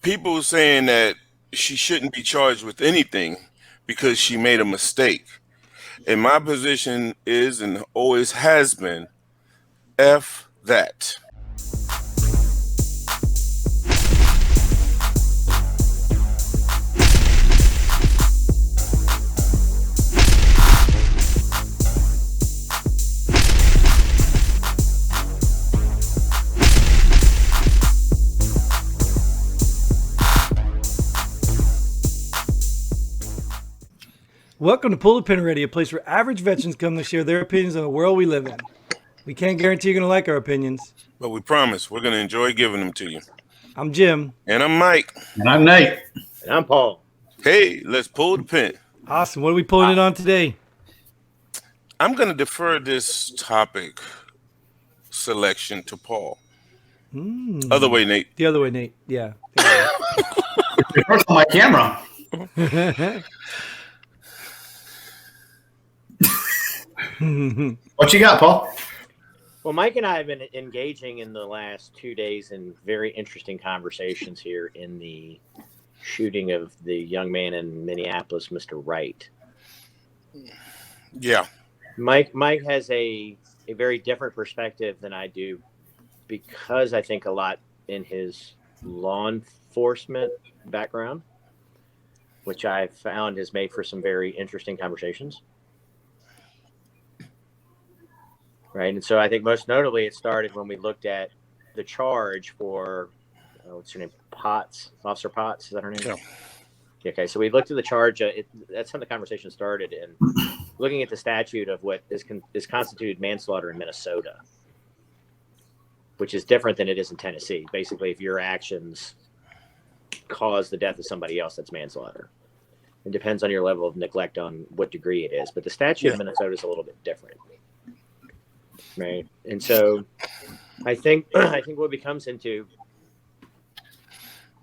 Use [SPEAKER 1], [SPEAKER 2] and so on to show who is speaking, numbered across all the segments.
[SPEAKER 1] People saying that she shouldn't be charged with anything because she made a mistake. And my position is and always has been F that.
[SPEAKER 2] Welcome to Pull the Pin Already, a place where average veterans come to share their opinions on the world we live in. We can't guarantee you're going to like our opinions.
[SPEAKER 1] But we promise we're going to enjoy giving them to you.
[SPEAKER 2] I'm Jim.
[SPEAKER 1] And I'm Mike.
[SPEAKER 3] And I'm Nate.
[SPEAKER 4] And I'm Paul.
[SPEAKER 1] Hey, let's pull the pin.
[SPEAKER 2] Awesome. What are we pulling it on today?
[SPEAKER 1] I'm going to defer this topic selection to Paul. Other way, Nate.
[SPEAKER 2] The other way, Nate. Yeah.
[SPEAKER 3] First on my camera. What you got, Paul?
[SPEAKER 4] Well, Mike and I have been engaging in the last 2 days in very interesting conversations here in the shooting of the young man in Minneapolis, Mr. Wright.
[SPEAKER 1] Yeah.
[SPEAKER 4] Mike has a very different perspective than I do because I think a lot in his law enforcement background, which I found has made for some very interesting conversations. Right. And so I think most notably it started when we looked at the charge for, what's her name? Potts, Officer Potts. Is that her name? Yeah. Okay. So we looked at the charge. That's how the conversation started. And looking at the statute of what is constituted manslaughter in Minnesota, which is different than it is in Tennessee. Basically, if your actions cause the death of somebody else, that's manslaughter. It depends on your level of neglect on what degree it is. But the statute of Minnesota is a little bit different. Right. And so I think what becomes into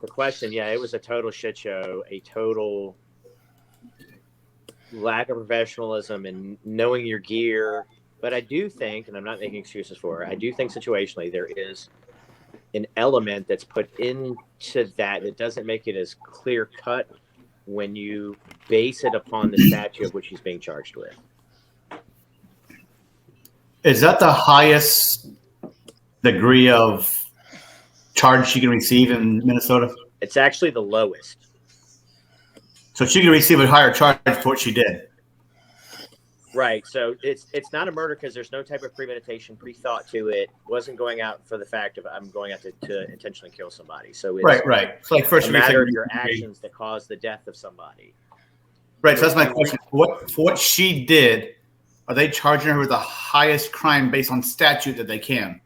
[SPEAKER 4] the question, it was a total shit show, a total lack of professionalism and knowing your gear. But I do think, and I'm not making excuses for it, I do think situationally there is an element that's put into that doesn't make it as clear cut when you base it upon the statute of which he's being charged with.
[SPEAKER 3] Is that the highest degree of charge she can receive in Minnesota?
[SPEAKER 4] It's actually the lowest.
[SPEAKER 3] So she can receive a higher charge for what she did.
[SPEAKER 4] Right. So it's not a murder because there's no type of premeditation, pre-thought to it. Wasn't going out for the fact of I'm going out to intentionally kill somebody. So it's
[SPEAKER 3] right. So like first
[SPEAKER 4] a matter of your actions that cause the death of somebody.
[SPEAKER 3] Right. So that's my question. For what she did, are they charging her with the highest crime based on statute that they can?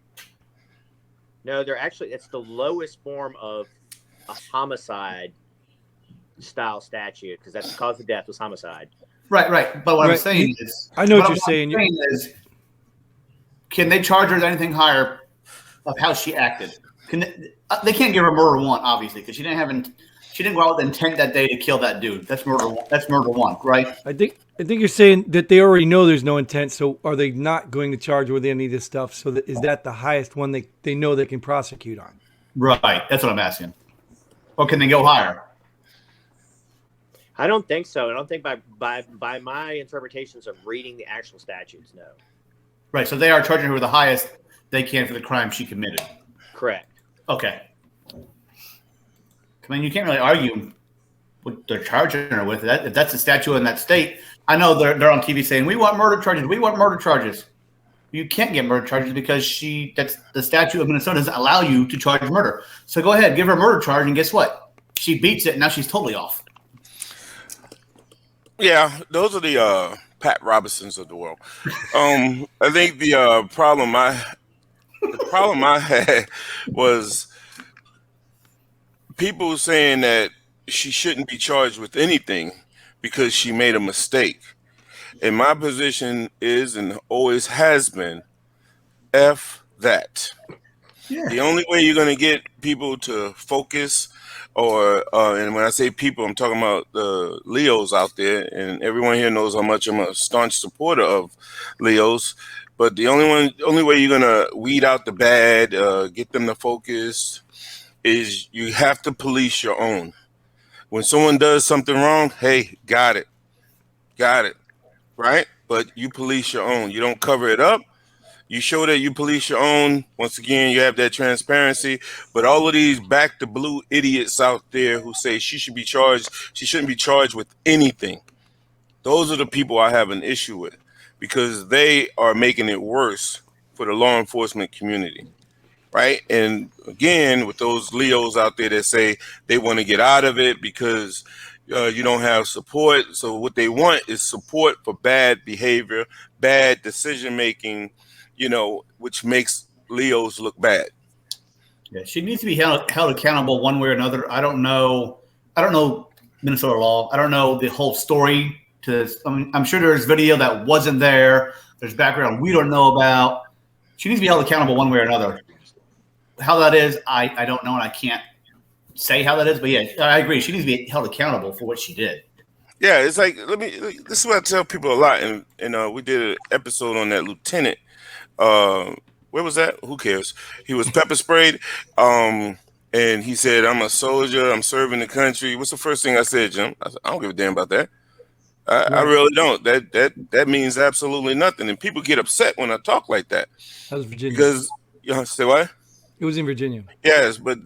[SPEAKER 4] No, it's the lowest form of a homicide style statute because that's the cause of death was homicide.
[SPEAKER 3] Right. But what I'm saying is,
[SPEAKER 2] I know what you're saying.
[SPEAKER 3] Can they charge her with anything higher of how she acted? They can't give her murder one, obviously, because she didn't go out with intent that day to kill that dude. That's murder. That's murder one, right?
[SPEAKER 2] I think you're saying that they already know there's no intent. So are they not going to charge with any of this stuff? So is that the highest one they know they can prosecute on?
[SPEAKER 3] Right. That's what I'm asking. Or can they go higher?
[SPEAKER 4] I don't think so. I don't think by my interpretations of reading the actual statutes, no.
[SPEAKER 3] Right. So they are charging her with the highest they can for the crime she committed.
[SPEAKER 4] Correct.
[SPEAKER 3] Okay. I mean, you can't really argue what they're charging her with. If that's the statute in that state, I know they're on TV saying, we want murder charges. We want murder charges. You can't get murder charges because that's the statute of Minnesota doesn't allow you to charge murder. So go ahead, give her a murder charge, and guess what? She beats it, and now she's totally off.
[SPEAKER 1] Yeah, those are the Pat Robinsons of the world. I think the problem I had was people saying that she shouldn't be charged with anything because she made a mistake. And my position is and always has been F that. Yeah. The only way you're going to get people to focus and when I say people, I'm talking about the Leos out there, and everyone here knows how much I'm a staunch supporter of Leos. But the only way you're gonna weed out the bad, get them to focus, is you have to police your own. When someone does something wrong, hey, got it, right? But you police your own. You don't cover it up. You show that you police your own. Once again, you have that transparency. But all of these back to blue idiots out there who say she shouldn't be charged with anything. Those are the people I have an issue with, because they are making it worse for the law enforcement community, right? And again, with those Leos out there that say they want to get out of it because you don't have support. So what they want is support for bad behavior, bad decision making, which makes Leos look bad.
[SPEAKER 3] Yeah, she needs to be held accountable one way or another. I don't know Minnesota law. I don't know the whole story to this. I'm sure there's video that wasn't there. There's background we don't know about. She needs to be held accountable one way or another. How that is, I don't know, and I can't say how that is. But yeah, I agree. She needs to be held accountable for what she did. Yeah,
[SPEAKER 1] it's like this is what I tell people a lot, and we did an episode on that lieutenant. Where was that? Who cares? He was pepper sprayed. And he said, "I'm a soldier. I'm serving the country." What's the first thing I said, Jim? I said, I don't give a damn about that. I really don't. That means absolutely nothing. And people get upset when I talk like that.
[SPEAKER 2] That was Virginia.
[SPEAKER 1] Because say what?
[SPEAKER 2] It was in Virginia.
[SPEAKER 1] Yes, but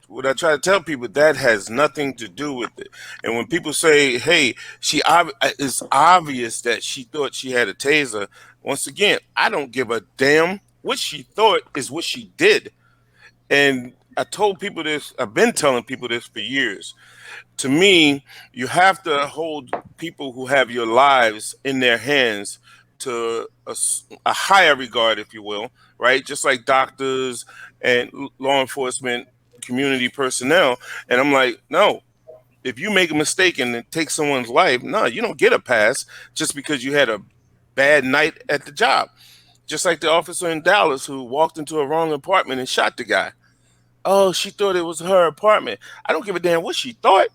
[SPEAKER 1] what I try to tell people, that has nothing to do with it. And when people say, "Hey, it's obvious that she thought she had a taser," once again, I don't give a damn. What she thought is what she did. And I told people this. I've been telling people this for years. To me, you have to hold people who have your lives in their hands to a higher regard, if you will, right? Just like doctors and law enforcement community personnel. And I'm like, no, if you make a mistake and it takes someone's life, no, you don't get a pass just because you had a bad night at the job. Just like the officer in Dallas who walked into a wrong apartment and shot the guy. Oh, she thought it was her apartment. I don't give a damn what she thought.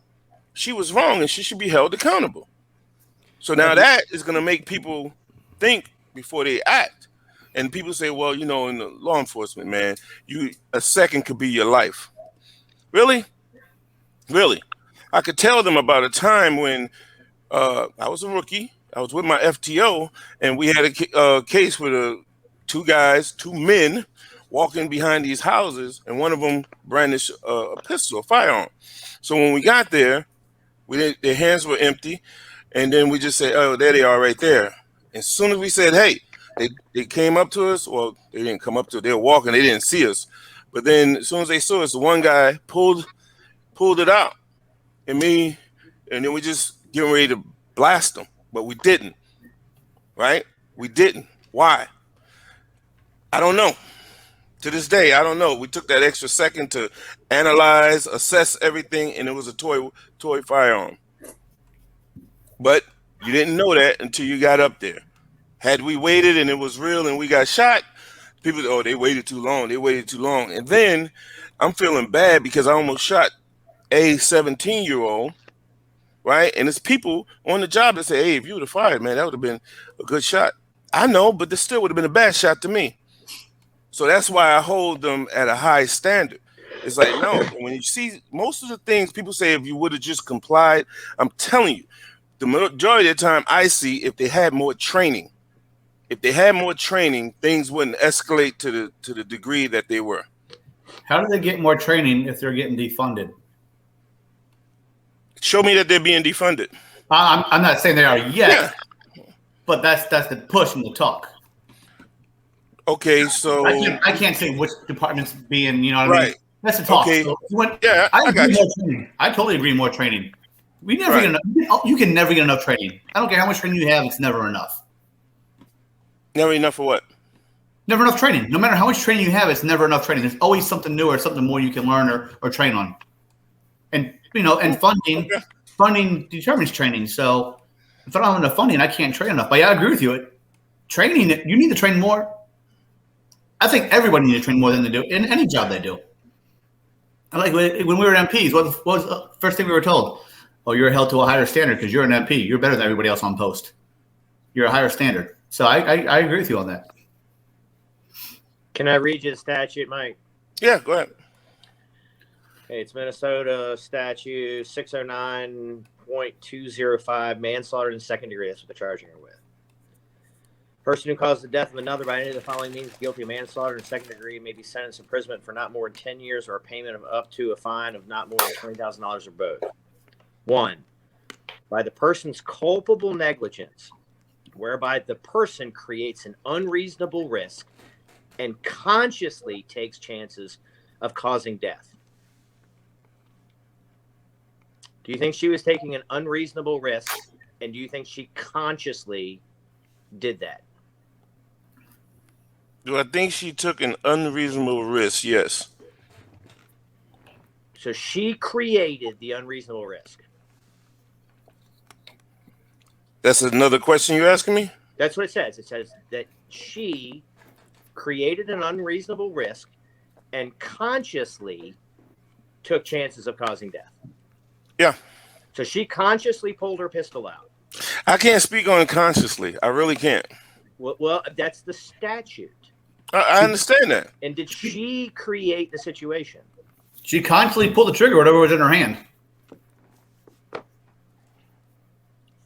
[SPEAKER 1] She was wrong and she should be held accountable. So now that is going to make people think before they act. And people say, well, in the law enforcement, man, a second could be your life. Really? Really? I could tell them about a time when I was a rookie. I was with my FTO, and we had a case with two men, walking behind these houses, and one of them brandished a pistol, a firearm. So when we got there, their hands were empty, and then we just said, "Oh, there they are, right there." As soon as we said, "Hey," they came up to us. Well, they didn't come up to us. They were walking. They didn't see us. But then as soon as they saw us, the one guy pulled it out, and then we just getting ready to blast them. But we didn't, right? We didn't. Why? I don't know. To this day, I don't know. We took that extra second to analyze, assess everything, and it was a toy firearm. But you didn't know that until you got up there. Had we waited and it was real and we got shot, people, they waited too long. They waited too long. And then I'm feeling bad because I almost shot a 17-year-old. Right? And it's people on the job that say, hey, if you would have fired, man, that would have been a good shot. I know, but this still would have been a bad shot to me. So that's why I hold them at a high standard. It's like, no, when you see most of the things people say, if you would have just complied, I'm telling you, the majority of the time I see if they had more training, things wouldn't escalate to the degree that they were.
[SPEAKER 3] How do they get more training if they're getting defunded?
[SPEAKER 1] Show me that they're being defunded.
[SPEAKER 3] I'm not saying they are yet, but that's the push and the talk.
[SPEAKER 1] Okay, so
[SPEAKER 3] I can't say which department's being, I mean? That's the talk.
[SPEAKER 1] Okay.
[SPEAKER 3] So
[SPEAKER 1] I got you.
[SPEAKER 3] Training. I totally agree. More training. We never get enough. You can never get enough training. I don't care how much training you have. It's never enough. Never enough
[SPEAKER 1] for what?
[SPEAKER 3] Never enough training. No matter how much training you have, it's never enough training. There's always something new or something more you can learn or train on. And and funding determines training. So if I don't have enough funding, I can't train enough. But yeah, I agree with you. Training, you need to train more. I think everybody needs to train more than they do in any job they do. Like when we were MPs, what was the first thing we were told? Oh, you're held to a higher standard because you're an MP. You're better than everybody else on post. You're a higher standard. So I agree with you on that.
[SPEAKER 4] Can I read you the statute, Mike?
[SPEAKER 1] Yeah, go ahead.
[SPEAKER 4] Hey, it's Minnesota statute 609.205, manslaughter in the second degree. That's what they're charging her with. Person who caused the death of another by any of the following means guilty of manslaughter in the second degree may be sentenced to imprisonment for not more than 10 years or a payment of up to a fine of not more than $20,000 or both. 1. By the person's culpable negligence, whereby the person creates an unreasonable risk and consciously takes chances of causing death. Do you think she was taking an unreasonable risk, and do you think she consciously did that?
[SPEAKER 1] Do I think she took an unreasonable risk? Yes.
[SPEAKER 4] So she created the unreasonable risk.
[SPEAKER 1] That's another question you're asking me?
[SPEAKER 4] That's what it says. It says that she created an unreasonable risk and consciously took chances of causing death.
[SPEAKER 1] Yeah.
[SPEAKER 4] So she consciously pulled her pistol out.
[SPEAKER 1] I can't speak on it consciously. I really can't.
[SPEAKER 4] Well, that's the statute.
[SPEAKER 1] I understand that.
[SPEAKER 4] And did she create the situation?
[SPEAKER 3] She consciously pulled the trigger, whatever was in her hand.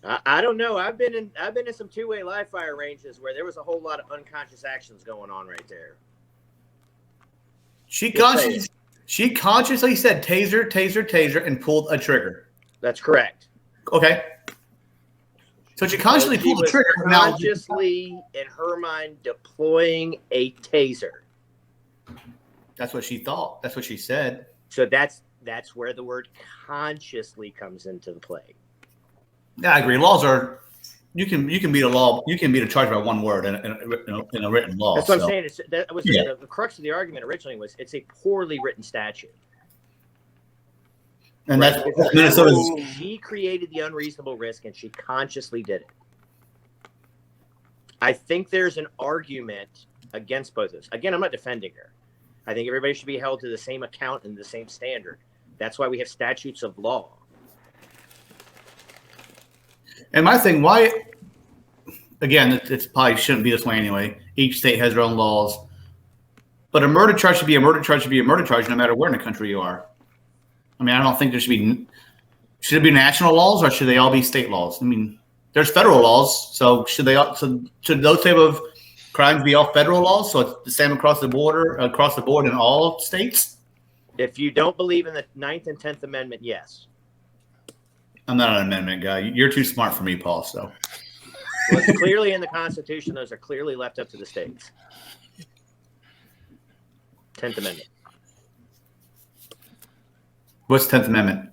[SPEAKER 4] I don't know. I've been in some two-way live fire ranges where there was a whole lot of unconscious actions going on right there.
[SPEAKER 3] She consciously said taser, taser, taser, and pulled a trigger.
[SPEAKER 4] That's correct.
[SPEAKER 3] Okay. So she consciously pulled the trigger.
[SPEAKER 4] Consciously, in her mind, deploying a taser.
[SPEAKER 3] That's what she thought. That's what she said.
[SPEAKER 4] So that's where the word consciously comes into the play.
[SPEAKER 3] Yeah, I agree. Laws are you can beat a law. You can beat a charge by one word in a written law.
[SPEAKER 4] That's what I'm saying. The crux of the argument originally was it's a poorly written statute.
[SPEAKER 3] And
[SPEAKER 4] right?
[SPEAKER 3] that's Minnesota's.
[SPEAKER 4] She created the unreasonable risk, and she consciously did it. I think there's an argument against both of those. Again, I'm not defending her. I think everybody should be held to the same account and the same standard. That's why we have statutes of law.
[SPEAKER 3] And my thing, why? Again, it's probably shouldn't be this way anyway. Each state has their own laws, but a murder charge should be a murder charge. Should be a murder charge, no matter where in the country you are. I mean, I don't think there should be. Should it be national laws or should they all be state laws? I mean, there's federal laws, so should those type of crimes be all federal laws? So it's the same across the board in all states.
[SPEAKER 4] If you don't believe in the 9th and 10th Amendment, yes.
[SPEAKER 3] I'm not an amendment guy. You're too smart for me, Paul. So
[SPEAKER 4] well, it's clearly in the Constitution. Those are clearly left up to the states. 10th Amendment.
[SPEAKER 3] What's 10th Amendment?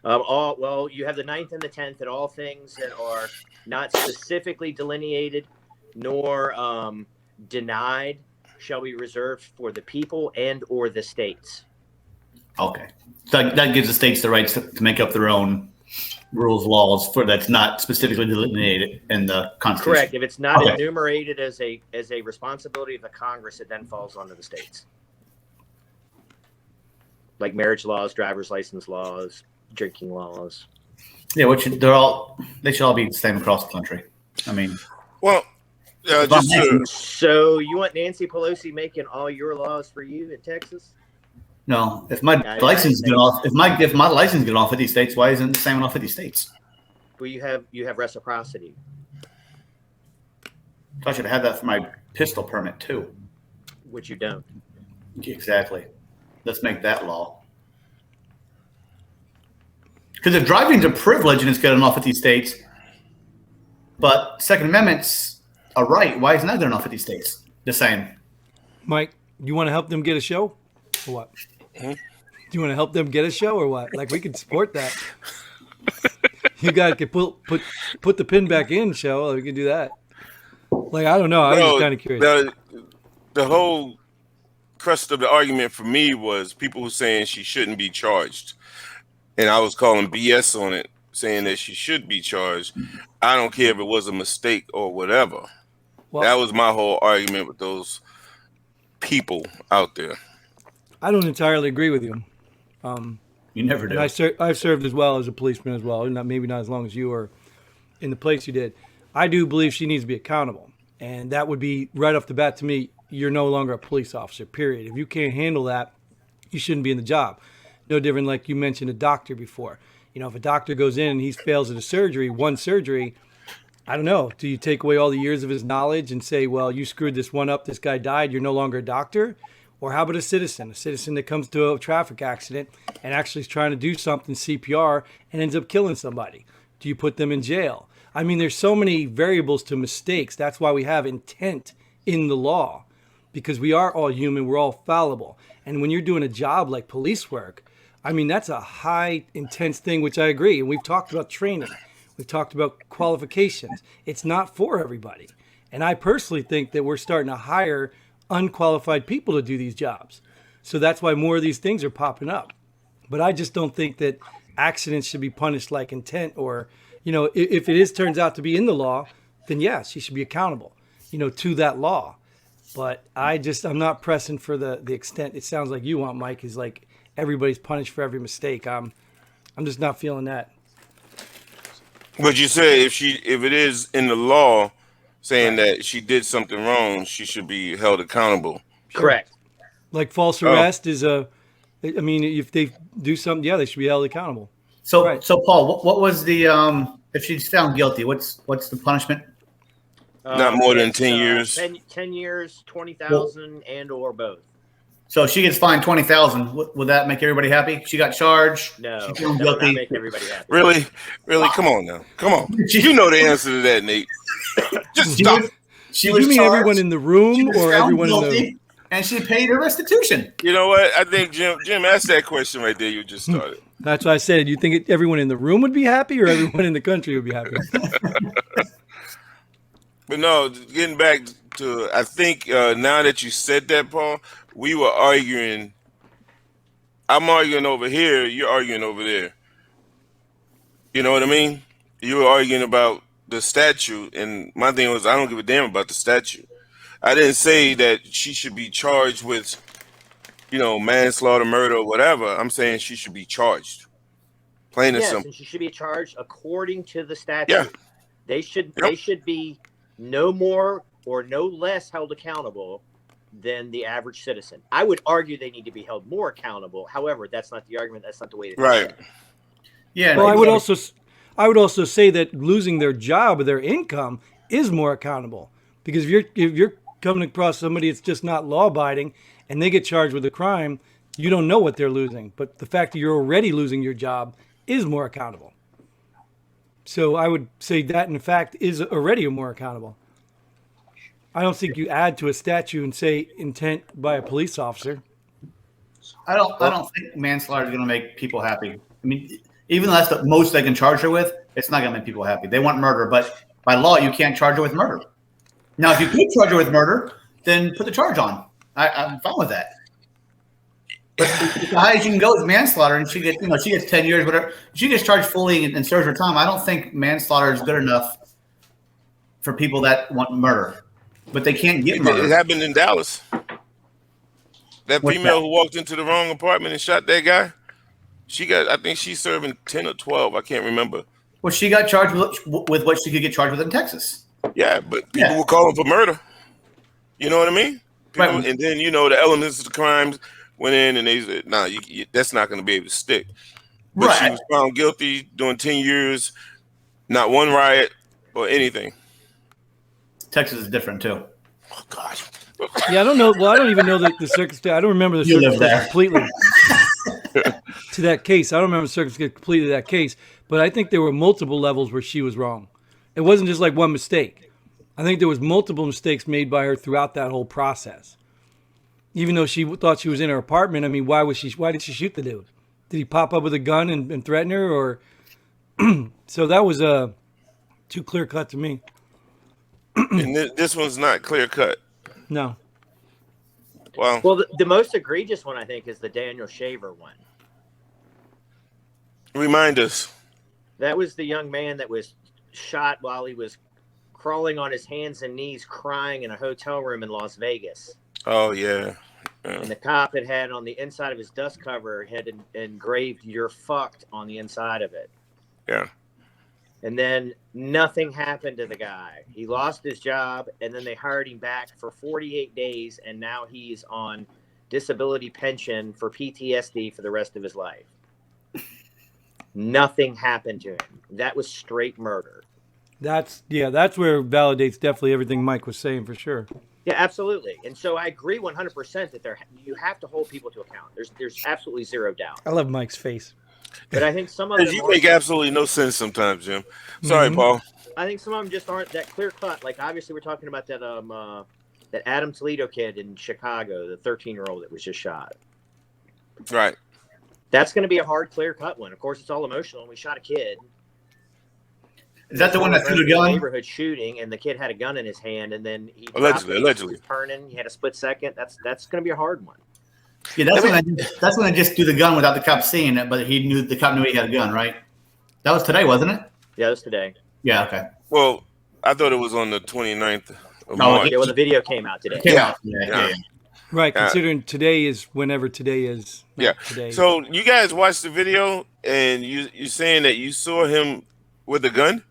[SPEAKER 4] You have the 9th and the 10th, and all things that are not specifically delineated nor denied shall be reserved for the people and or the states.
[SPEAKER 3] Okay. So that gives the states the rights to make up their own rules, laws for that's not specifically delineated in the Constitution.
[SPEAKER 4] Correct. If it's not enumerated as a responsibility of the Congress, it then falls onto the states. Like marriage laws, driver's license laws, drinking laws.
[SPEAKER 3] Yeah, they should all be the same across the country. I mean,
[SPEAKER 1] well,
[SPEAKER 4] so you want Nancy Pelosi making all your laws for you in Texas?
[SPEAKER 3] No, if my license get off, if my license get off 50 states, why isn't it the same in all 50 states?
[SPEAKER 4] Well, you have reciprocity.
[SPEAKER 3] So I should have that for my pistol permit too.
[SPEAKER 4] Which you don't.
[SPEAKER 3] Exactly. Let's make that law. Because if driving's a privilege and it's good in all 50 states, but Second Amendment's a right, why isn't that good in all 50 states? The same.
[SPEAKER 2] Mike, you want to help them get a show or what? Do you want to help them get a show or what? Like, we could support that. You guys could put the pin back in, show. We could do that. Like, I don't know. I was just kind of curious.
[SPEAKER 1] The whole crust of the argument for me was people who saying she shouldn't be charged. And I was calling BS on it, saying that she should be charged. I don't care if it was a mistake or whatever. Well, that was my whole argument with those people out there.
[SPEAKER 2] I don't entirely agree with you.
[SPEAKER 3] You never do.
[SPEAKER 2] I've served as well as a policeman as well. Maybe not as long as you were in the place you did. I do believe she needs to be accountable. And that would be right off the bat to me, you're no longer a police officer, period. If you can't handle that, you shouldn't be in the job. No different, like you mentioned, a doctor before. You know, if a doctor goes in and he fails at a surgery, one surgery, I don't know. Do you take away all the years of his knowledge and say, well, you screwed this one up, this guy died, you're no longer a doctor? Or how about a citizen that comes to a traffic accident and actually is trying to do something, CPR, and ends up killing somebody? Do you put them in jail? I mean, there's so many variables to mistakes. That's why we have intent in the law, because we are all human, we're all fallible. And when you're doing a job like police work, I mean, that's a high intense thing, which I agree. And we've talked about training. We've talked about qualifications. It's not for everybody. And I personally think that we're starting to hire unqualified people to do these jobs. So that's why more of these things are popping up. But I just don't think that accidents should be punished like intent, or, you know, if it turns out to be in the law, then yes, she should be accountable, you know, to that law. But I'm not pressing for the extent it sounds like you want, Mike, is like everybody's punished for every mistake. I'm just not feeling that.
[SPEAKER 1] But you say if it is in the law saying that she did something wrong, she should be held accountable.
[SPEAKER 4] Correct.
[SPEAKER 2] Like false arrest is I mean, if they do something, yeah, they should be held accountable.
[SPEAKER 3] So,
[SPEAKER 2] Right.
[SPEAKER 3] so Paul, what was the if she's found guilty? What's the punishment?
[SPEAKER 1] Not more than 10 years.
[SPEAKER 4] 10 years, 20,000, and or both.
[SPEAKER 3] So if she gets fined 20,000, would that make everybody happy? She got charged.
[SPEAKER 4] No,
[SPEAKER 3] She
[SPEAKER 4] that
[SPEAKER 3] found
[SPEAKER 4] would not
[SPEAKER 3] guilty.
[SPEAKER 4] make everybody happy.
[SPEAKER 1] Really? Come on now. Come on. You know the answer to that, Nate. Just
[SPEAKER 3] She
[SPEAKER 1] stop.
[SPEAKER 3] was- She
[SPEAKER 2] Did
[SPEAKER 3] was
[SPEAKER 2] you mean
[SPEAKER 3] charged,
[SPEAKER 2] everyone in the
[SPEAKER 3] she
[SPEAKER 2] room
[SPEAKER 3] was
[SPEAKER 2] or
[SPEAKER 3] found
[SPEAKER 2] everyone in the?
[SPEAKER 3] guilty, and she paid her restitution.
[SPEAKER 1] You know what? I think Jim asked that question right there. You just started.
[SPEAKER 2] That's why I said. You think everyone in the room would be happy, or everyone in the country would be happy?
[SPEAKER 1] But no, getting back to, I think now that you said that, Paul, we were arguing. I'm arguing over here. You're arguing over there. You know what I mean? You were arguing about the statute, and my thing was, I don't give a damn about the statute. I didn't say that she should be charged with, you know, manslaughter, murder, or whatever. I'm saying she should be charged. Plain and
[SPEAKER 4] Yes,
[SPEAKER 1] simple.
[SPEAKER 4] and she should be charged according to the statute.
[SPEAKER 1] Yeah.
[SPEAKER 4] They should
[SPEAKER 1] Yep.
[SPEAKER 4] they should be no more or no less held accountable than the average citizen. I would argue they need to be held more accountable. However, that's not the argument. That's not the way to do
[SPEAKER 1] Right.
[SPEAKER 4] it.
[SPEAKER 3] Yeah.
[SPEAKER 2] Well,
[SPEAKER 3] no,
[SPEAKER 2] I would also say that losing their job or their income is more accountable, because if you're coming across somebody that's just not law abiding and they get charged with a crime, you don't know what they're losing. But the fact that you're already losing your job is more accountable. So I would say that, in fact, is already more accountable. I don't think you add to a statute and say intent by a police officer.
[SPEAKER 3] I don't think manslaughter is going to make people happy. I mean, even though that's the most they can charge her with, it's not going to make people happy. They want murder, but by law, you can't charge her with murder. Now, if you could charge her with murder, then put the charge on. I'm fine with that. But the highest you can go is manslaughter, and she gets 10 years, whatever. She gets charged fully and serves her time. I don't think manslaughter is good enough for people that want murder, but they can't get
[SPEAKER 1] It
[SPEAKER 3] murder.
[SPEAKER 1] happened in Dallas. That
[SPEAKER 3] What's
[SPEAKER 1] female
[SPEAKER 3] that?
[SPEAKER 1] who walked into the wrong apartment and shot that guy, I think she's serving 10 or 12. I can't remember.
[SPEAKER 3] Well, she got charged with what she could get charged with in Texas.
[SPEAKER 1] Yeah, but people
[SPEAKER 3] Yeah.
[SPEAKER 1] were calling for murder. You know what I mean? People,
[SPEAKER 3] Right.
[SPEAKER 1] and then, you know, the elements of the crimes went in and they said, nah, that's not going to be able to stick. But she
[SPEAKER 3] Right.
[SPEAKER 1] was found guilty, doing 10 years, not one riot or anything.
[SPEAKER 3] Texas is different, too.
[SPEAKER 1] Oh, God.
[SPEAKER 2] Yeah, I don't know. Well, I don't even know the circumstance. I don't remember the
[SPEAKER 3] You live
[SPEAKER 2] circumstance
[SPEAKER 3] there.
[SPEAKER 2] completely to that case. I don't remember the circumstance completely to that case, but I think there were multiple levels where she was wrong. It wasn't just like one mistake. I think there was multiple mistakes made by her throughout that whole process. Even though she thought she was in her apartment, I mean, why did she shoot the dude? Did he pop up with a gun and threaten her, or? So that was too clear cut to me.
[SPEAKER 1] And this one's not clear cut.
[SPEAKER 2] No.
[SPEAKER 1] Wow.
[SPEAKER 4] Well, the most egregious one, I think, is the Daniel Shaver one.
[SPEAKER 1] Remind us.
[SPEAKER 4] That was the young man that was shot while he was crawling on his hands and knees, crying in a hotel room in Las Vegas.
[SPEAKER 1] Oh, yeah.
[SPEAKER 4] And the cop had on the inside of his dust cover had engraved "You're fucked" on the inside of it.
[SPEAKER 1] Yeah.
[SPEAKER 4] And then nothing happened to the guy. He lost his job, and then they hired him back for 48 days, and now he's on disability pension for PTSD for the rest of his life. Nothing happened to him. That was straight murder.
[SPEAKER 2] That's where it validates definitely everything Mike was saying for sure.
[SPEAKER 4] Yeah, absolutely. And so I agree 100% that you have to hold people to account. There's absolutely zero doubt.
[SPEAKER 2] I love Mike's face.
[SPEAKER 4] But I think some of them
[SPEAKER 1] You make absolutely no sense sometimes, Jim. Sorry,
[SPEAKER 2] Mhm.
[SPEAKER 1] Paul.
[SPEAKER 4] I think some of them just aren't that clear cut. Like obviously we're talking about that Adam Toledo kid in Chicago, the 13-year-old that was just shot.
[SPEAKER 1] Right.
[SPEAKER 4] That's going to be a hard, clear cut one. Of course, it's all emotional. We shot a kid.
[SPEAKER 3] Is that the one that threw the gun?
[SPEAKER 4] Neighborhood shooting, and the kid had a gun in his hand, and then he
[SPEAKER 1] Allegedly.
[SPEAKER 4] He was turning. He had a split second. That's going to be a hard one.
[SPEAKER 3] Yeah, that's when I just do the gun without the cop seeing it, but the cop knew he had a gun, right? That was today, wasn't it?
[SPEAKER 4] Yeah, that was today.
[SPEAKER 3] Yeah, okay.
[SPEAKER 1] Well, I thought it was on the 29th of
[SPEAKER 3] No,
[SPEAKER 1] March.
[SPEAKER 4] Yeah, well, the video came out today.
[SPEAKER 3] Yeah.
[SPEAKER 2] Right, considering today is whenever today is.
[SPEAKER 1] Yeah.
[SPEAKER 2] Today.
[SPEAKER 1] So you guys watched the video, and you're saying that you saw him with a gun?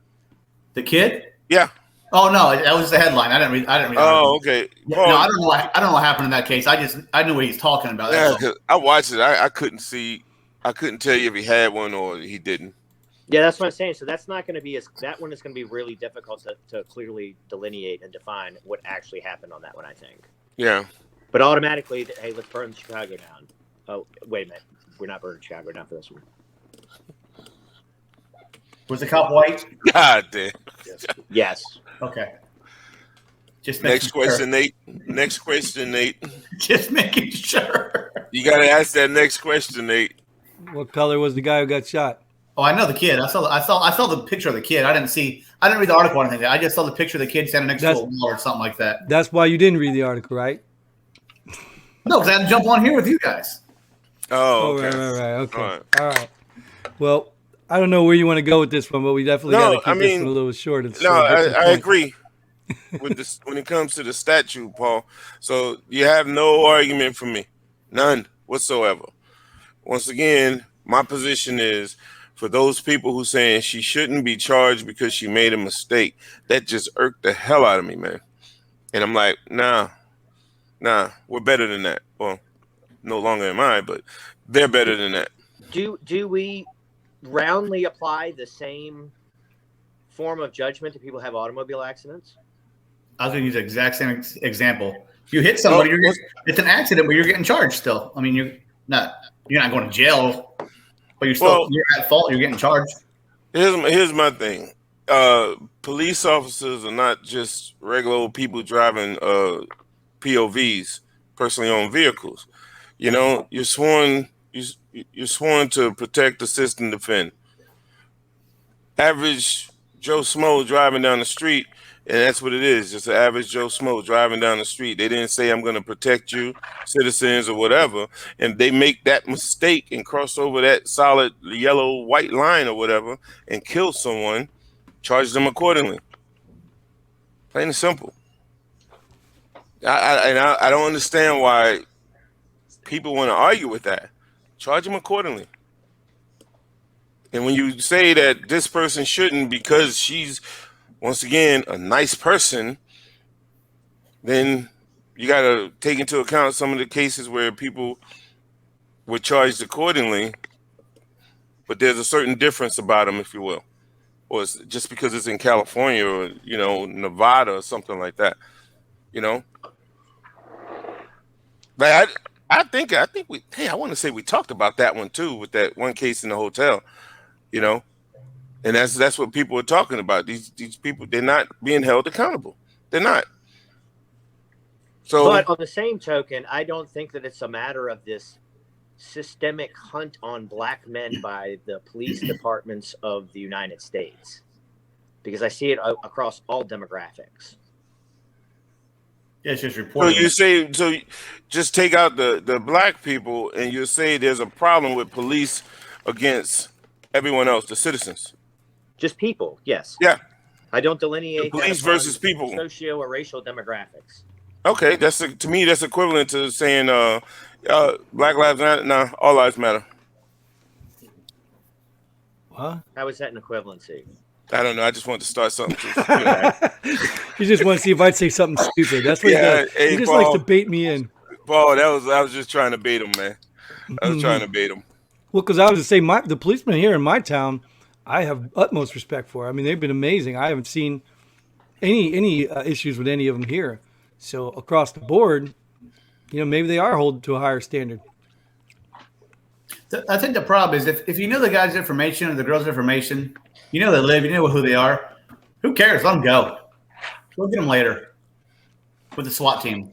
[SPEAKER 3] The kid?
[SPEAKER 1] Yeah.
[SPEAKER 3] Oh no, that was the headline. I didn't read.
[SPEAKER 1] Oh, okay.
[SPEAKER 3] No, I don't know. I don't know what happened in that case. I knew what he's talking about.
[SPEAKER 1] Yeah,
[SPEAKER 3] That's all.
[SPEAKER 1] 'cause I watched it. I couldn't see. I couldn't tell you if he had one or he didn't.
[SPEAKER 4] Yeah, that's what I'm saying. So that's not going to be that one is going to be really difficult to clearly delineate and define what actually happened on that one, I think.
[SPEAKER 1] Yeah.
[SPEAKER 4] But automatically, hey, let's burn Chicago down. Oh, wait a minute. We're not burning Chicago down for this one.
[SPEAKER 3] Was the cop white?
[SPEAKER 1] God damn.
[SPEAKER 4] Yes.
[SPEAKER 3] Okay. Just
[SPEAKER 1] Next
[SPEAKER 3] making
[SPEAKER 1] question,
[SPEAKER 3] sure.
[SPEAKER 1] Nate. Next question, Nate.
[SPEAKER 3] Just making sure.
[SPEAKER 1] You got to ask that next question, Nate.
[SPEAKER 2] What color was the guy who got shot?
[SPEAKER 3] Oh, I know the kid. I saw the picture of the kid. I didn't read the article or anything. I just saw the picture of the kid standing next to a wall or something like that.
[SPEAKER 2] That's why you didn't read the article, right?
[SPEAKER 3] No, because I had to jump on here with you guys.
[SPEAKER 1] Oh, okay.
[SPEAKER 2] Right. Okay.
[SPEAKER 1] All
[SPEAKER 2] All right. Well, I don't know where you want to go with this one, but we definitely got to keep this one a little short. It's
[SPEAKER 1] No,
[SPEAKER 2] get to the
[SPEAKER 1] I
[SPEAKER 2] point.
[SPEAKER 1] agree with this when it comes to the statute, Paul. So you have no argument from me, none whatsoever. Once again, my position is for those people who saying she shouldn't be charged because she made a mistake. That just irked the hell out of me, man. And I'm like, nah, we're better than that. Well, no longer am I, but they're better than that.
[SPEAKER 4] Do we roundly apply the same form of judgment to people who have automobile accidents?
[SPEAKER 3] I was going to use the exact same example. If you hit somebody, it's an accident, but you're getting charged still. I mean, you're not going to jail, but you're at fault. You're getting charged.
[SPEAKER 1] Here's my thing. Police officers are not just regular old people driving POVs, personally owned vehicles. You know, you're sworn to protect, assist, and defend. Average Joe Smo driving down the street, and that's what it is. Just an average Joe Smo driving down the street. They didn't say I'm going to protect you, citizens, or whatever. And they make that mistake and cross over that solid yellow white line or whatever and kill someone, charge them accordingly. Plain and simple. I don't understand why people want to argue with that. Charge them accordingly. And when you say that this person shouldn't because she's, once again, a nice person, then you got to take into account some of the cases where people were charged accordingly, but there's a certain difference about them, if you will. Or it's just because it's in California or, Nevada or something like that, But I think I want to say we talked about that one too, with that one case in the hotel, and that's what people are talking about. These people, they're not being held accountable. They're not. So,
[SPEAKER 4] but on the same token, I don't think that it's a matter of this systemic hunt on black men by the police departments of the United States, because I see it across all demographics.
[SPEAKER 3] Yeah, it's just
[SPEAKER 1] so
[SPEAKER 3] reporting.
[SPEAKER 1] you say, just take out the black people, and you say there's a problem with police against everyone else, the citizens.
[SPEAKER 4] Just people, yes.
[SPEAKER 1] Yeah.
[SPEAKER 4] I don't delineate
[SPEAKER 1] The police
[SPEAKER 4] that upon
[SPEAKER 1] versus people.
[SPEAKER 4] socio or racial demographics.
[SPEAKER 1] Okay, to me that's equivalent to saying Black Lives Matter. No, all lives matter.
[SPEAKER 2] Huh?
[SPEAKER 4] How is that an equivalency?
[SPEAKER 1] I don't know. I just want to start something.
[SPEAKER 2] You just want to see if I'd say something stupid. That's what he does.
[SPEAKER 1] Hey,
[SPEAKER 2] He just
[SPEAKER 1] Paul,
[SPEAKER 2] likes to bait me in.
[SPEAKER 1] Paul, I was just trying to bait him, man. I was trying to bait him.
[SPEAKER 2] Well, because I was to say, the policemen here in my town, I have utmost respect for. I mean, they've been amazing. I haven't seen any issues with any of them here. So across the board, maybe they are held to a higher standard.
[SPEAKER 3] I think the problem is if you know the guy's information or the girl's information, you know they live, you know who they are. Who cares? Let them go. We'll get them later with the SWAT team.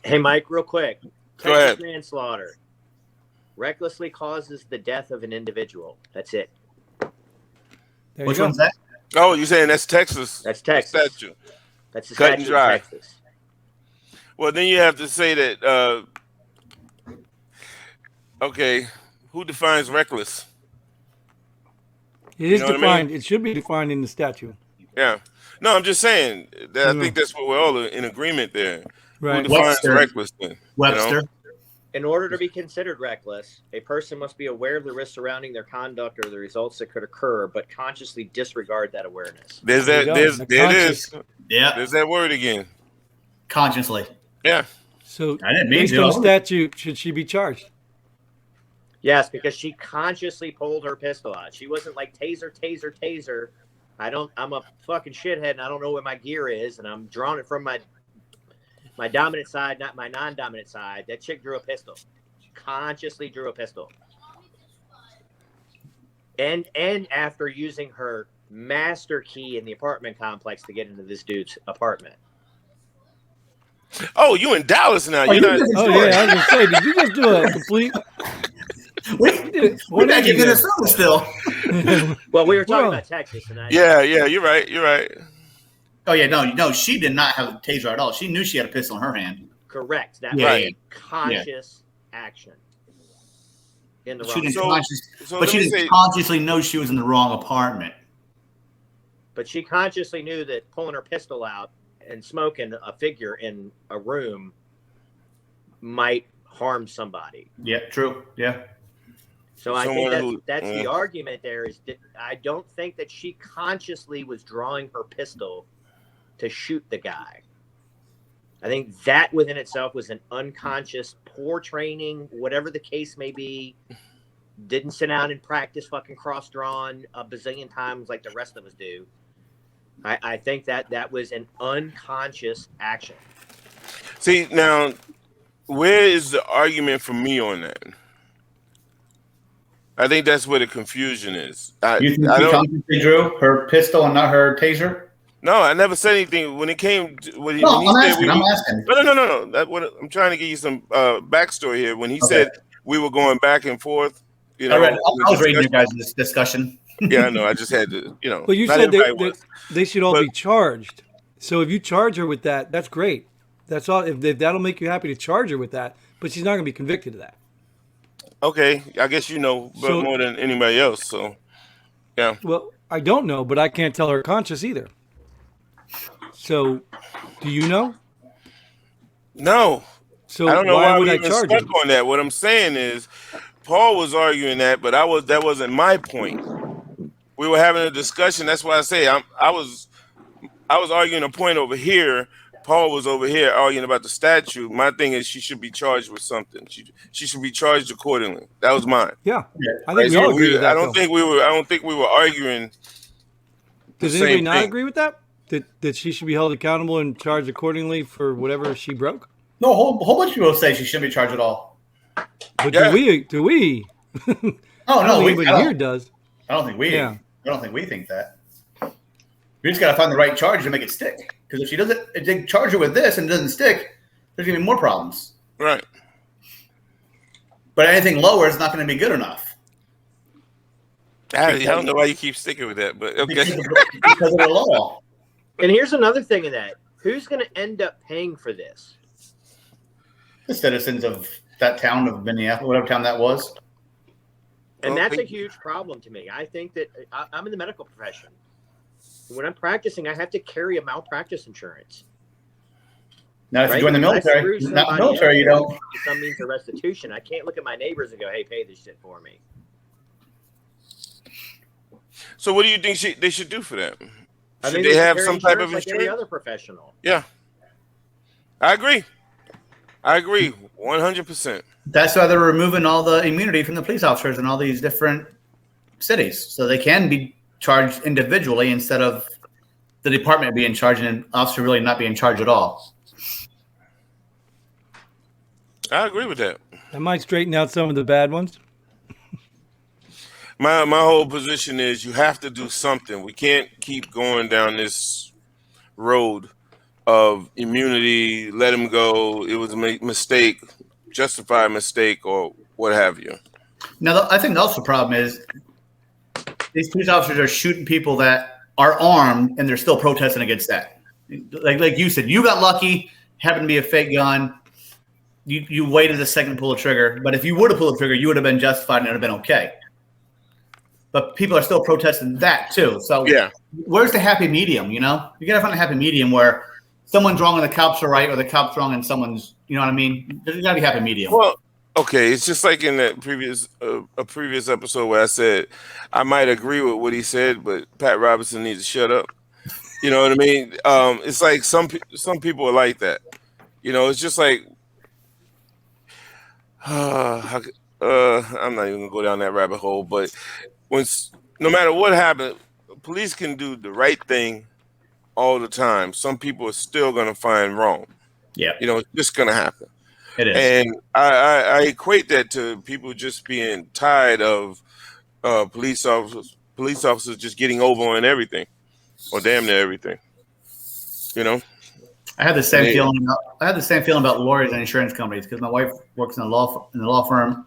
[SPEAKER 4] Hey, Mike, real quick.
[SPEAKER 1] Go ahead.
[SPEAKER 4] Manslaughter recklessly causes the death of an individual. That's it.
[SPEAKER 2] There
[SPEAKER 3] Which
[SPEAKER 2] you go.
[SPEAKER 3] one's that?
[SPEAKER 1] Oh, you're saying that's Texas?
[SPEAKER 4] That's Texas.
[SPEAKER 1] Statute.
[SPEAKER 4] That's the
[SPEAKER 1] Cut and
[SPEAKER 4] statute
[SPEAKER 1] dry.
[SPEAKER 4] in Texas.
[SPEAKER 1] Well, then you have to say that. Okay, who defines reckless?
[SPEAKER 2] It is
[SPEAKER 1] You know what I
[SPEAKER 2] defined.
[SPEAKER 1] mean?
[SPEAKER 2] It should be defined in the statute.
[SPEAKER 1] Yeah. No, I'm just saying that I think that's what we're all in agreement there.
[SPEAKER 2] Right.
[SPEAKER 1] Who defines
[SPEAKER 3] Webster.
[SPEAKER 1] reckless then?
[SPEAKER 3] Webster.
[SPEAKER 4] In order to be considered reckless, a person must be aware of the risks surrounding their conduct or the results that could occur, but consciously disregard that awareness.
[SPEAKER 1] There's
[SPEAKER 2] There
[SPEAKER 1] that.
[SPEAKER 2] you go.
[SPEAKER 1] There it
[SPEAKER 2] Conscious.
[SPEAKER 1] is.
[SPEAKER 3] Yeah.
[SPEAKER 1] There's that word again.
[SPEAKER 3] Consciously.
[SPEAKER 1] Yeah.
[SPEAKER 2] So
[SPEAKER 3] I didn't mean
[SPEAKER 2] based
[SPEAKER 3] to.
[SPEAKER 2] on the statute, should she be charged?
[SPEAKER 4] Yes, because she consciously pulled her pistol out. She wasn't like taser, taser, taser. I'm a fucking shithead and I don't know where my gear is and I'm drawing it from my dominant side, not my non-dominant side. That chick drew a pistol. She consciously drew a pistol. And after using her master key in the apartment complex to get into this dude's apartment.
[SPEAKER 1] Oh, you in Dallas now? You're not.
[SPEAKER 2] Oh yeah, I was gonna say, did you just do a complete?
[SPEAKER 3] We back in Minnesota still.
[SPEAKER 4] Well, we were talking
[SPEAKER 2] Well,
[SPEAKER 4] about Texas tonight.
[SPEAKER 1] Yeah. You're right. You're right.
[SPEAKER 3] Oh yeah, no, she did not have a taser at all. She knew she had a pistol in her hand.
[SPEAKER 4] Correct. That
[SPEAKER 3] Yeah,
[SPEAKER 4] was
[SPEAKER 3] yeah.
[SPEAKER 4] a conscious action. In the
[SPEAKER 3] She
[SPEAKER 4] wrong.
[SPEAKER 3] didn't,
[SPEAKER 1] So- so
[SPEAKER 3] but
[SPEAKER 1] let
[SPEAKER 3] she
[SPEAKER 1] me
[SPEAKER 3] didn't
[SPEAKER 1] say-
[SPEAKER 3] consciously know she was in the wrong apartment.
[SPEAKER 4] But she consciously knew that pulling her pistol out and smoking a figure in a room might harm somebody.
[SPEAKER 3] Yeah, true. Yeah.
[SPEAKER 4] So I
[SPEAKER 1] Someone
[SPEAKER 4] think
[SPEAKER 1] who-
[SPEAKER 4] that's the argument there is that I don't think that she consciously was drawing her pistol to shoot the guy. I think that within itself was an unconscious, poor training, whatever the case may be. Didn't sit down and practice fucking cross-drawn a bazillion times like the rest of us do. I think that was an unconscious action.
[SPEAKER 1] See now, where is the argument for me on that? I think that's where the confusion is.
[SPEAKER 3] You think
[SPEAKER 1] I
[SPEAKER 3] she
[SPEAKER 1] don't.
[SPEAKER 3] consciously drew her pistol and not her taser?
[SPEAKER 1] No, I never said anything when it came. When he
[SPEAKER 3] No, I'm
[SPEAKER 1] said
[SPEAKER 3] asking. I'm asking.
[SPEAKER 1] No. I'm trying to give you some backstory here. When he
[SPEAKER 3] Okay.
[SPEAKER 1] said we were going back and forth, you know,
[SPEAKER 3] I
[SPEAKER 1] in
[SPEAKER 3] was
[SPEAKER 1] the
[SPEAKER 3] reading you
[SPEAKER 1] discussion-
[SPEAKER 3] guys' discussion.
[SPEAKER 1] Yeah, I know. I just had to, you know.
[SPEAKER 2] Well, you
[SPEAKER 1] not
[SPEAKER 2] said
[SPEAKER 1] everybody was.
[SPEAKER 2] they should all
[SPEAKER 1] But-
[SPEAKER 2] be charged. So if you charge her with that, that's great. That's all. If that'll make you happy to charge her with that, but she's not going to be convicted of that.
[SPEAKER 1] Okay, I guess you know, but
[SPEAKER 2] So-
[SPEAKER 1] more than anybody else. So, yeah.
[SPEAKER 2] Well, I don't know, but I can't tell her conscience either. So, do you know?
[SPEAKER 1] No,
[SPEAKER 2] So
[SPEAKER 1] I don't know
[SPEAKER 2] why
[SPEAKER 1] why
[SPEAKER 2] would
[SPEAKER 1] we
[SPEAKER 2] I
[SPEAKER 1] even
[SPEAKER 2] charge
[SPEAKER 1] stuck
[SPEAKER 2] her?
[SPEAKER 1] on that. What I'm saying is, Paul was arguing that, but that wasn't my point. We were having a discussion. That's why I say I was arguing a point over here. Paul was over here arguing about the statute. My thing is she should be charged with something. She should be charged accordingly. That was mine.
[SPEAKER 2] Yeah,
[SPEAKER 3] Yeah.
[SPEAKER 2] I think we
[SPEAKER 1] So
[SPEAKER 2] all agree with that.
[SPEAKER 1] I don't think we were arguing.
[SPEAKER 2] Does
[SPEAKER 1] the
[SPEAKER 2] anybody
[SPEAKER 1] same
[SPEAKER 2] not
[SPEAKER 1] thing.
[SPEAKER 2] agree with that? That she should be held accountable and charged accordingly for whatever she broke?
[SPEAKER 3] No, a whole bunch of people say she shouldn't be charged at all.
[SPEAKER 2] But
[SPEAKER 1] Yeah.
[SPEAKER 2] do we?
[SPEAKER 3] Oh
[SPEAKER 2] I don't
[SPEAKER 3] no,
[SPEAKER 2] think
[SPEAKER 3] we,
[SPEAKER 2] anybody
[SPEAKER 3] I
[SPEAKER 2] here
[SPEAKER 3] don't,
[SPEAKER 2] does.
[SPEAKER 3] I don't think we.
[SPEAKER 2] Yeah.
[SPEAKER 3] I don't think we think that. We just got to find the right charge to make it stick. Because if they charge her with this and it doesn't stick, there's gonna be more problems.
[SPEAKER 1] Right.
[SPEAKER 3] But anything lower is not going to be good enough
[SPEAKER 1] I don't know why you keep sticking with that, but
[SPEAKER 3] because
[SPEAKER 1] okay.
[SPEAKER 3] because of the law.
[SPEAKER 4] And here's another thing in that. Who's going to end up paying for this?
[SPEAKER 3] The citizens of that town of Minneapolis, whatever town that was.
[SPEAKER 4] And
[SPEAKER 1] Well,
[SPEAKER 4] that's a huge problem to me. I think that I'm in the medical profession. When I'm practicing, I have to carry a malpractice insurance.
[SPEAKER 3] Now, if
[SPEAKER 4] Right?
[SPEAKER 3] you join the
[SPEAKER 4] If I
[SPEAKER 3] military,
[SPEAKER 4] screw
[SPEAKER 3] not the
[SPEAKER 4] somebody
[SPEAKER 3] military, you
[SPEAKER 4] up,
[SPEAKER 3] don't.
[SPEAKER 4] Some means of restitution. I can't look at my neighbors and go, "Hey, pay this shit for me."
[SPEAKER 1] So what do you think they should do for that?
[SPEAKER 4] I
[SPEAKER 1] Should
[SPEAKER 4] think
[SPEAKER 1] they
[SPEAKER 4] should
[SPEAKER 1] have
[SPEAKER 4] carry
[SPEAKER 1] some type of
[SPEAKER 4] insurance like every
[SPEAKER 1] insurance?
[SPEAKER 4] other professional.
[SPEAKER 1] Yeah. I agree. 100%.
[SPEAKER 3] That's why they're removing all the immunity from the police officers in all these different cities, so they can be charged individually instead of the department being charged and an officer really not being charged at all.
[SPEAKER 1] I agree with that.
[SPEAKER 2] That might straighten out some of the bad ones.
[SPEAKER 1] My whole position is you have to do something. We can't keep going down this road of immunity, let him go, it was a mistake, justified mistake, or what have you.
[SPEAKER 3] Now, I think also the problem is these police officers are shooting people that are armed, and they're still protesting against that. Like you said, you got lucky, happened to be a fake gun. You waited a second to pull the trigger, but if you would have pulled the trigger, you would have been justified and it would have been okay. But people are still protesting that too. So
[SPEAKER 1] yeah,
[SPEAKER 3] where's the happy medium? You know, you gotta find a happy medium where someone's wrong and the cops are right, or the cops wrong and someone's, you know what I mean? There's gotta be a happy medium.
[SPEAKER 1] Well, okay, it's just like in that previous episode where I said I might agree with what he said, but Pat Robertson needs to shut up. You know what I mean? It's like some people are like that. You know, it's just like I'm not even gonna go down that rabbit hole, but no matter what happened, police can do the right thing all the time. Some people are still gonna find wrong.
[SPEAKER 3] Yeah,
[SPEAKER 1] you know, it's just gonna happen.
[SPEAKER 3] It is.
[SPEAKER 1] And I equate that to people just being tired of police officers just getting over on everything, or damn near everything. You know,
[SPEAKER 3] I had the same feeling. I had the same feeling about lawyers and insurance companies because my wife works in the law firm,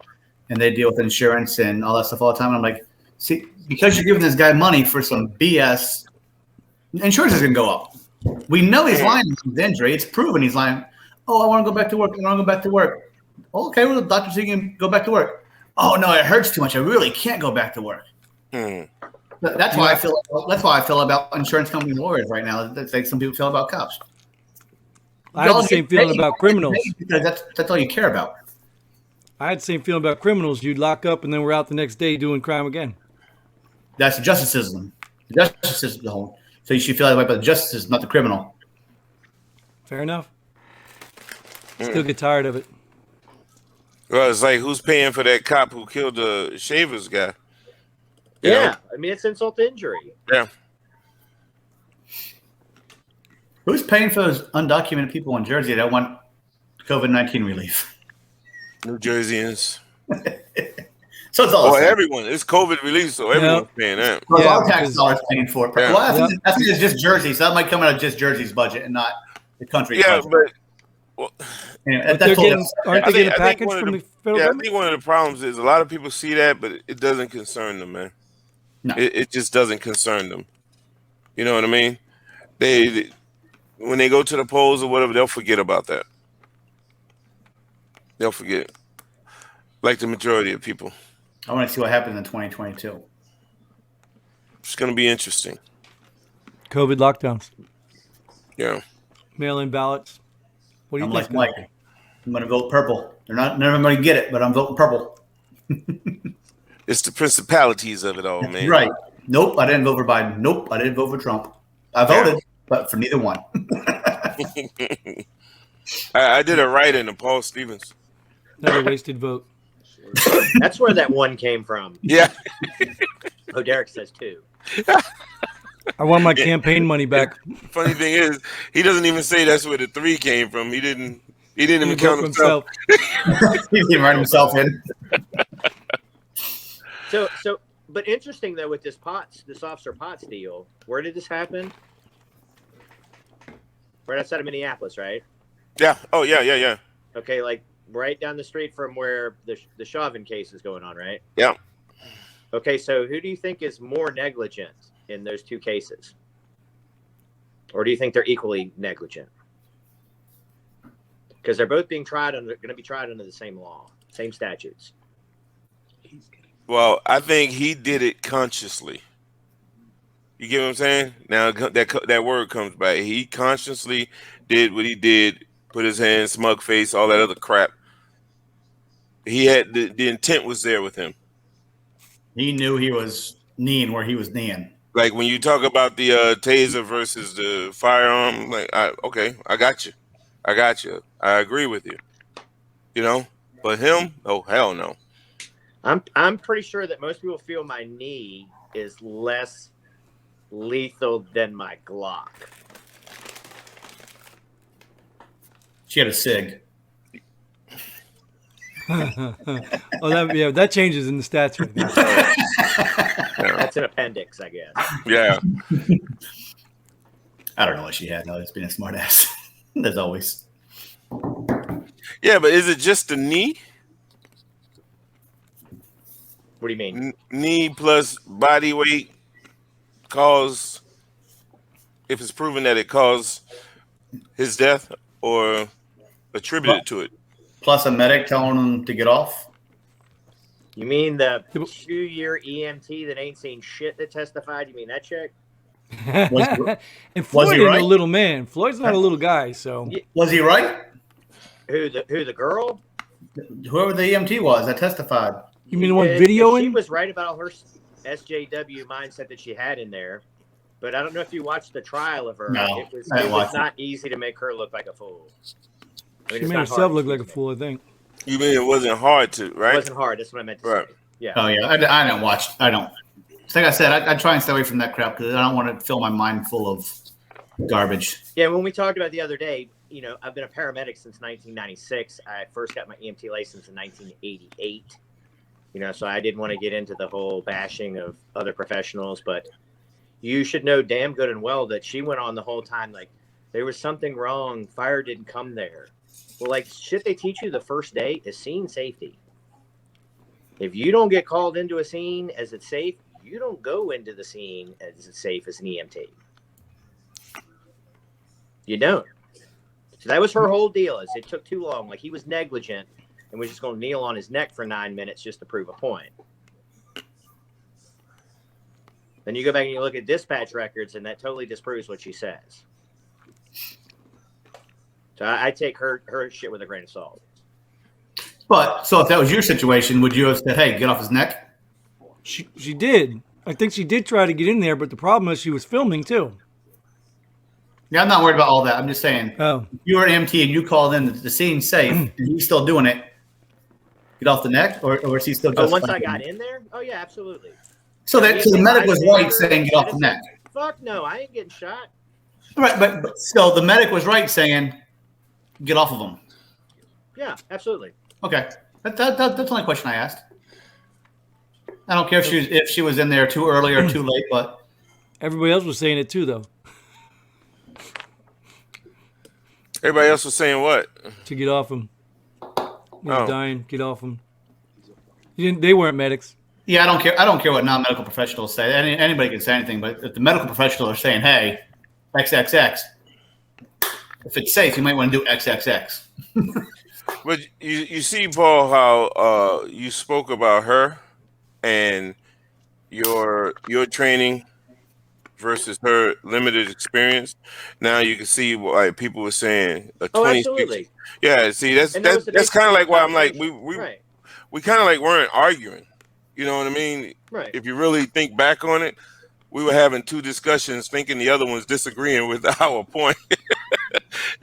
[SPEAKER 3] and they deal with insurance and all that stuff all the time. And I'm like, see, because you're giving this guy money for some BS, insurance is going to go up. We know he's lying about his injury. It's proven he's lying. Oh, I want to go back to work. I want to go back to work. Okay, well, the doctor said you can go back to work. Oh no, it hurts too much. I really can't go back to work. That's why I feel. That's why I feel about insurance company lawyers right now. That's like some people feel about cops.
[SPEAKER 2] I had the same feeling about criminals.
[SPEAKER 3] Because that's all you care about.
[SPEAKER 2] I had the same feeling about criminals. You'd lock up and then we're out the next day doing crime again.
[SPEAKER 3] That's the justice system. The justice system, the whole. So you should feel that way about the justice system, not the criminal.
[SPEAKER 2] Fair enough. Still get tired of it.
[SPEAKER 1] Well, it's like, who's paying for that cop who killed the Shavers guy? You
[SPEAKER 4] Yeah,
[SPEAKER 1] know?
[SPEAKER 4] I mean, it's insult to injury.
[SPEAKER 1] Yeah.
[SPEAKER 3] Who's paying for those undocumented people in Jersey that want COVID-19 relief?
[SPEAKER 1] New Jerseyans.
[SPEAKER 3] So it's all.
[SPEAKER 1] Well, everyone. It's COVID relief, so everyone's paying that.
[SPEAKER 3] Well, our tax dollars paying for it.
[SPEAKER 1] Yeah.
[SPEAKER 3] Well, I think it's just Jersey, so that might come out of just Jersey's budget and not the country's budget.
[SPEAKER 1] But well,
[SPEAKER 3] Anyway,
[SPEAKER 2] But
[SPEAKER 3] that's
[SPEAKER 2] aren't they getting a
[SPEAKER 1] I think
[SPEAKER 2] package
[SPEAKER 1] one of
[SPEAKER 2] from
[SPEAKER 1] the-
[SPEAKER 2] the federal
[SPEAKER 1] I
[SPEAKER 2] government?
[SPEAKER 1] think one of the problems is a lot of people see that, but it doesn't concern them, man.
[SPEAKER 3] No.
[SPEAKER 1] It just doesn't concern them. You know what I mean? They when they go to the polls or whatever, they'll forget about that. They'll forget, like the majority of people.
[SPEAKER 3] I want to see what happens in 2022.
[SPEAKER 1] It's going to be interesting.
[SPEAKER 2] COVID lockdowns,
[SPEAKER 1] Yeah.
[SPEAKER 2] mail-in ballots. What do you
[SPEAKER 3] I'm
[SPEAKER 2] think?
[SPEAKER 3] like Mike. I'm going to vote purple. They're never going to get it, but I'm voting purple.
[SPEAKER 1] It's the principalities of it all, man.
[SPEAKER 3] Right. Nope, I didn't vote for Biden. Nope, I didn't vote for Trump. I voted, but for neither one.
[SPEAKER 1] I did a write-in to Paul Stevens.
[SPEAKER 2] Another wasted vote.
[SPEAKER 4] That's where that one came from.
[SPEAKER 1] Yeah.
[SPEAKER 4] Oh, Derek says two.
[SPEAKER 2] I want my campaign money back.
[SPEAKER 1] Funny thing is, he doesn't even say that's where the 3 came from. He didn't even count himself.
[SPEAKER 3] He didn't write himself in.
[SPEAKER 4] So, but interesting though with this Officer Potts deal. Where did this happen? Right outside of Minneapolis, right?
[SPEAKER 1] Yeah. Oh, yeah.
[SPEAKER 4] Okay, like right down the street from where the Chauvin case is going on, right?
[SPEAKER 1] Yeah.
[SPEAKER 4] Okay, so who do you think is more negligent in those two cases? Or do you think they're equally negligent? Because they're both going to be tried under the same law, same statutes.
[SPEAKER 1] Well, I think he did it consciously. You get what I'm saying? Now that word comes back. He consciously did what he did, put his hand, smug face, all that other crap. He had the intent was there with him.
[SPEAKER 3] He knew he was kneeing where he was kneeing.
[SPEAKER 1] Like when you talk about the taser versus the firearm, like, I got you. I got you. I agree with you. You know, but him, oh hell no.
[SPEAKER 4] I'm pretty sure that most people feel my knee is less lethal than my Glock.
[SPEAKER 3] She had a SIG.
[SPEAKER 2] That changes in the stats right there.
[SPEAKER 4] That's an appendix, I guess.
[SPEAKER 1] Yeah.
[SPEAKER 3] I don't know what she had. No, it's being a smart ass. As always.
[SPEAKER 1] Yeah, but is it just the knee?
[SPEAKER 4] What do you mean?
[SPEAKER 1] Knee plus body weight cause, if it's proven that it caused his death or attributed to it.
[SPEAKER 3] Plus a medic telling him to get off.
[SPEAKER 4] You mean the 2-year EMT that ain't seen shit that testified? You mean that chick?
[SPEAKER 2] And Floyd
[SPEAKER 3] he
[SPEAKER 2] ain't
[SPEAKER 3] right?
[SPEAKER 2] a little man. Floyd's not a little guy, so
[SPEAKER 3] Was he right?
[SPEAKER 4] Who the girl?
[SPEAKER 3] Whoever the EMT was that testified.
[SPEAKER 2] you mean the one
[SPEAKER 4] She
[SPEAKER 2] videoing?
[SPEAKER 4] was right about her SJW mindset that she had in there, but I don't know if you watched the trial of her.
[SPEAKER 3] No,
[SPEAKER 4] it was
[SPEAKER 3] I didn't watch
[SPEAKER 4] not easy to make her look like a fool. I mean,
[SPEAKER 2] She
[SPEAKER 4] it's
[SPEAKER 2] made
[SPEAKER 4] not
[SPEAKER 2] herself
[SPEAKER 4] hard,
[SPEAKER 2] look like a
[SPEAKER 4] excuse me.
[SPEAKER 2] fool, I think.
[SPEAKER 1] You mean it wasn't hard to, right?
[SPEAKER 4] It wasn't hard. That's what I meant to
[SPEAKER 1] Right.
[SPEAKER 4] say. Yeah.
[SPEAKER 3] Oh yeah, I don't watch. I don't. Like I said, I try and stay away from that crap because I don't want to fill my mind full of garbage.
[SPEAKER 4] Yeah, when we talked about the other day, you know, I've been a paramedic since 1996. I first got my EMT license in 1988. You know, so I didn't want to get into the whole bashing of other professionals, but you should know damn good and well that she went on the whole time like there was something wrong. Fire didn't come there. Well, like shit they teach you the first day is scene safety. If you don't get called into a scene as it's safe, you don't go into the scene as it's safe as an EMT. You don't. So that was her whole deal. Is it took too long. Like he was negligent and was just going to kneel on his neck for 9 minutes just to prove a point. Then you go back and you look at dispatch records, and that totally disproves what she says. So I take her shit with a grain of salt.
[SPEAKER 3] But so if that was your situation, would you have said, "Hey, get off his neck"?
[SPEAKER 2] She did. I think she did try to get in there, but the problem is she was filming too.
[SPEAKER 3] Yeah, I'm not worried about all that. I'm just saying,
[SPEAKER 2] Oh,
[SPEAKER 3] if you were an MT and you called in the scene safe, and he's still doing it. Get off the neck, or is he still just?
[SPEAKER 4] Oh, once I got in there? Oh, yeah, absolutely.
[SPEAKER 3] So the medic was right saying get off the neck.
[SPEAKER 4] Fuck no, I ain't getting shot.
[SPEAKER 3] Right, but so the medic was right saying get off of him.
[SPEAKER 4] Yeah, absolutely.
[SPEAKER 3] Okay, that's the only question I asked. I don't care if she was in there too early or too late, but
[SPEAKER 2] everybody else was saying it too, though.
[SPEAKER 1] Everybody else was saying what?
[SPEAKER 2] To get off him. He was
[SPEAKER 1] Oh.
[SPEAKER 2] dying. Get off him. They weren't medics.
[SPEAKER 3] yeah, I don't care. I don't care what non-medical professionals say. Anybody can say anything, but if the medical professionals are saying, "Hey, XXX," if it's safe, you might want to do XXX.
[SPEAKER 1] But you see, Paul, how you spoke about her and your training versus her limited experience. Now you can see why people were saying a
[SPEAKER 4] Oh,
[SPEAKER 1] 26.
[SPEAKER 4] absolutely.
[SPEAKER 1] Yeah, see, that's
[SPEAKER 4] And that was the
[SPEAKER 1] kind
[SPEAKER 4] basis
[SPEAKER 1] of
[SPEAKER 4] of
[SPEAKER 1] like
[SPEAKER 4] the
[SPEAKER 1] why I'm like
[SPEAKER 4] conversation.
[SPEAKER 1] we kind of like weren't arguing. You know what I mean?
[SPEAKER 4] Right.
[SPEAKER 1] If you really think back on it, we were having two discussions, thinking the other one's disagreeing with our point,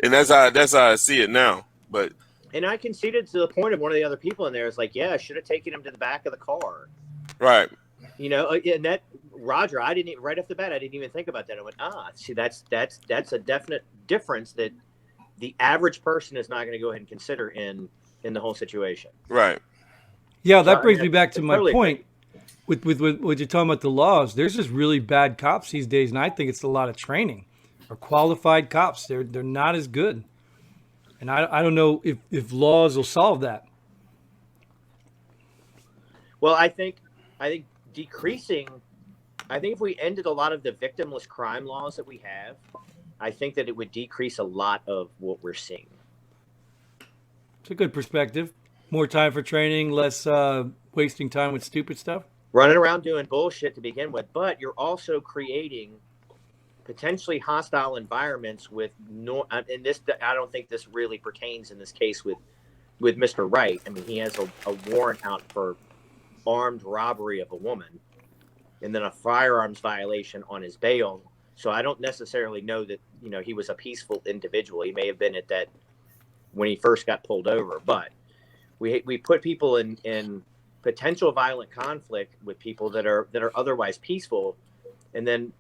[SPEAKER 1] and that's how I see it now. But
[SPEAKER 4] And I conceded to the point of one of the other people in there is like, yeah, I should have taken him to the back of the car.
[SPEAKER 1] right,
[SPEAKER 4] You know, and that Roger, I didn't even, right off the bat, I didn't even think about that. I went, see, that's a definite difference that the average person is not going to go ahead and consider in the whole situation.
[SPEAKER 1] right.
[SPEAKER 2] Yeah, that
[SPEAKER 4] So,
[SPEAKER 2] brings
[SPEAKER 4] I
[SPEAKER 2] me back to my
[SPEAKER 4] totally
[SPEAKER 2] point. With what you're talking about the laws, there's just really bad cops these days, and I think it's a lot of training or qualified cops. They're not as good, and I don't know if laws will solve that.
[SPEAKER 4] Well, I think decreasing. I think if we ended a lot of the victimless crime laws that we have, I think that it would decrease a lot of what we're seeing.
[SPEAKER 2] It's a good perspective. More time for training, less wasting time with stupid stuff.
[SPEAKER 4] Running around doing bullshit to begin with, but you're also creating potentially hostile environments with no. And this, I don't think this really pertains in this case with Mr. Wright. I mean, he has a warrant out for armed robbery of a woman, and then a firearms violation on his bail. So I don't necessarily know that he was a peaceful individual. He may have been at that when he first got pulled over. But we put people in potential violent conflict with people that are otherwise peaceful, and then